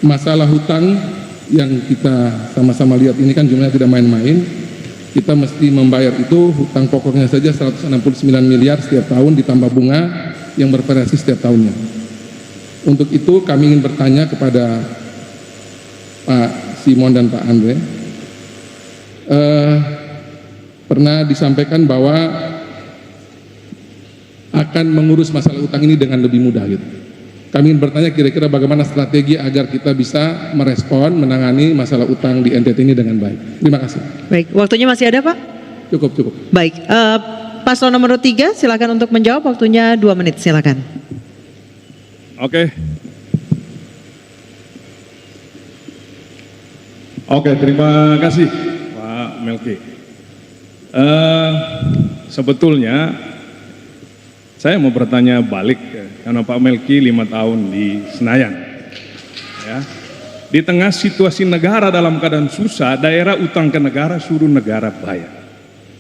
masalah hutang yang kita sama-sama lihat ini kan jumlahnya tidak main-main. Kita mesti membayar itu hutang pokoknya saja 169 miliar setiap tahun ditambah bunga yang bervariasi setiap tahunnya. Untuk itu kami ingin bertanya kepada Pak Simon dan Pak Andre. Pernah disampaikan bahwa akan mengurus masalah utang ini dengan lebih mudah gitu. Kami ingin bertanya kira-kira bagaimana strategi agar kita bisa merespon, menangani masalah utang di NTT ini dengan baik. Terima kasih. Baik, waktunya masih ada Pak? Cukup. Baik, paslon nomor 3 silakan untuk menjawab, waktunya 2 menit silakan. Oke, terima kasih Pak Melki. Sebetulnya saya mau bertanya balik karena Pak Melki 5 tahun di Senayan. Ya. Di tengah situasi negara dalam keadaan susah, daerah utang ke negara, suruh negara bayar.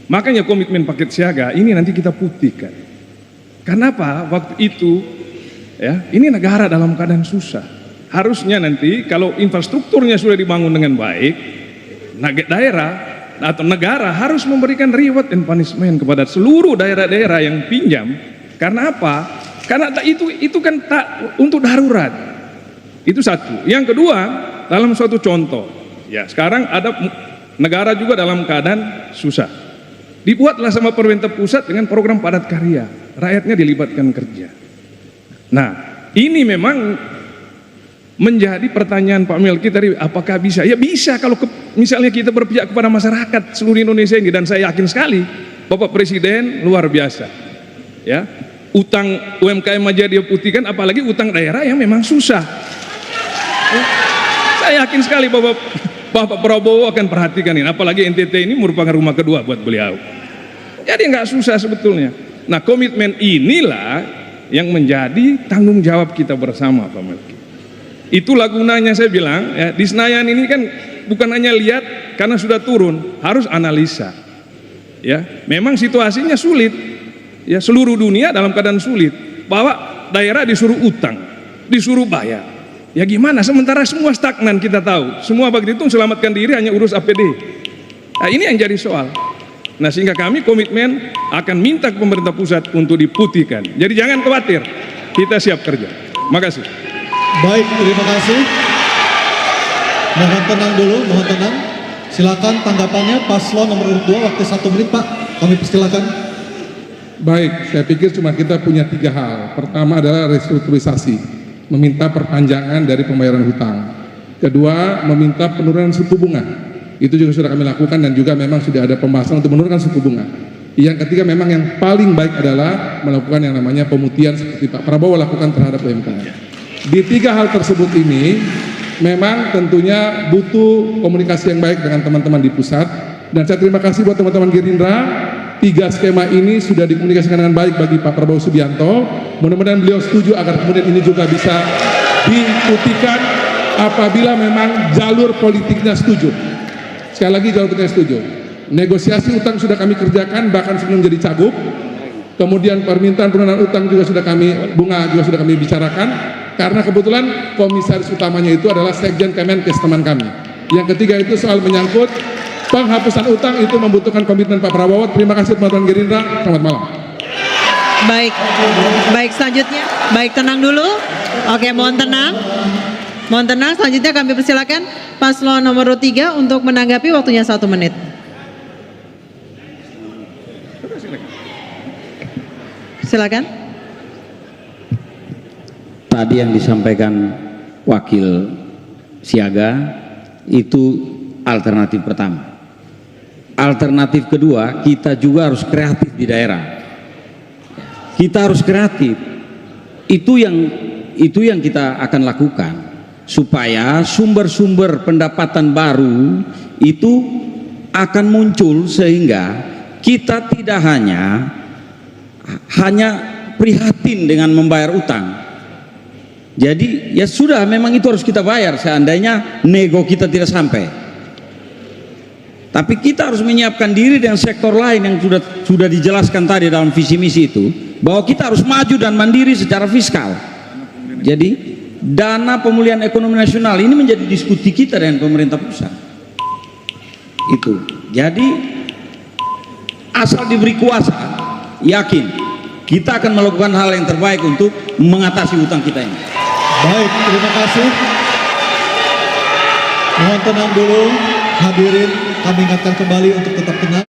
Makanya komitmen paket siaga ini nanti kita putihkan. Kenapa? Waktu itu ya, ini negara dalam keadaan susah. Harusnya nanti kalau infrastrukturnya sudah dibangun dengan baik, daerah atau negara harus memberikan reward and punishment kepada seluruh daerah-daerah yang pinjam. Karena apa? Karena itu kan tak untuk darurat. Itu satu. Yang kedua, dalam suatu contoh, ya sekarang ada negara juga dalam keadaan susah. Dibuatlah sama pemerintah pusat dengan program padat karya, rakyatnya dilibatkan kerja. Nah, ini memang menjadi pertanyaan Pak Melki tadi, apakah bisa? Ya bisa kalau misalnya kita berpihak kepada masyarakat seluruh Indonesia ini, dan saya yakin sekali Bapak Presiden luar biasa. Ya, utang UMKM aja dia putihkan, apalagi utang daerah yang memang susah. Ya, saya yakin sekali Bapak Prabowo akan perhatikan ini, apalagi NTT ini merupakan rumah kedua buat beliau. Jadi nggak susah sebetulnya. Nah, komitmen inilah yang menjadi tanggung jawab kita bersama Pak Melki. Itulah gunanya saya bilang ya, di Senayan ini kan bukan hanya lihat karena sudah turun, harus analisa. Ya, memang situasinya sulit. Ya, seluruh dunia dalam keadaan sulit. Bahwa daerah disuruh utang, disuruh bayar. Ya gimana? Sementara semua stagnan kita tahu. Semua begitu selamatkan diri hanya urus APD. Nah, ini yang jadi soal. Nah, sehingga kami komitmen akan minta ke pemerintah pusat untuk diputihkan. Jadi jangan khawatir, kita siap kerja. Makasih. Baik, terima kasih. Mohon tenang dulu, mohon tenang. Silakan tanggapannya paslon nomor 2, waktu 1 menit Pak. Kami persilakan. Baik, saya pikir cuma kita punya 3 hal. Pertama adalah restrukturisasi, meminta perpanjangan dari pembayaran hutang. Kedua, meminta penurunan suku bunga. Itu juga sudah kami lakukan dan juga memang sudah ada pembahasan untuk menurunkan suku bunga. Yang ketiga memang yang paling baik adalah melakukan yang namanya pemutihan seperti Pak Prabowo lakukan terhadap UMKM. Di 3 hal tersebut ini memang tentunya butuh komunikasi yang baik dengan teman-teman di pusat, dan saya terima kasih buat teman-teman Gerindra. 3 skema ini sudah dikomunikasikan dengan baik bagi Pak Prabowo Subianto. Mudah-mudahan beliau setuju agar kemudian ini juga bisa diputihkan apabila memang jalur politiknya setuju. Sekali lagi jalur politiknya setuju. Negosiasi utang sudah kami kerjakan bahkan sebelum jadi cagup. Kemudian permintaan penurunan utang juga sudah kami, bunga juga sudah kami bicarakan. Karena kebetulan komisaris utamanya itu adalah Sekjen Kemenkes teman kami. Yang ketiga itu soal menyangkut penghapusan utang, itu membutuhkan komitmen Pak Prabowo. Terima kasih teman-teman Gerindra. Selamat malam. Baik selanjutnya. Baik, tenang dulu. Oke, mohon tenang. Mohon tenang, selanjutnya kami persilakan paslon nomor 3 untuk menanggapi, waktunya 1 menit. Silakan. Tadi yang disampaikan Wakil Siaga itu alternatif pertama. Alternatif kedua, kita juga harus kreatif di daerah. Kita harus kreatif. Itu yang kita akan lakukan supaya sumber-sumber pendapatan baru itu akan muncul, sehingga kita tidak hanya prihatin dengan membayar utang. Jadi ya sudah, memang itu harus kita bayar seandainya nego kita tidak sampai. Tapi kita harus menyiapkan diri dengan sektor lain yang sudah dijelaskan tadi dalam visi misi itu, bahwa kita harus maju dan mandiri secara fiskal. Jadi dana pemulihan ekonomi nasional ini menjadi diskusi kita dengan pemerintah pusat. Itu. Jadi asal diberi kuasa, yakin kita akan melakukan hal yang terbaik untuk mengatasi hutang kita ini. Baik, terima kasih. Mohon tenang dulu, hadirin, kami ingatkan kembali untuk tetap tenang.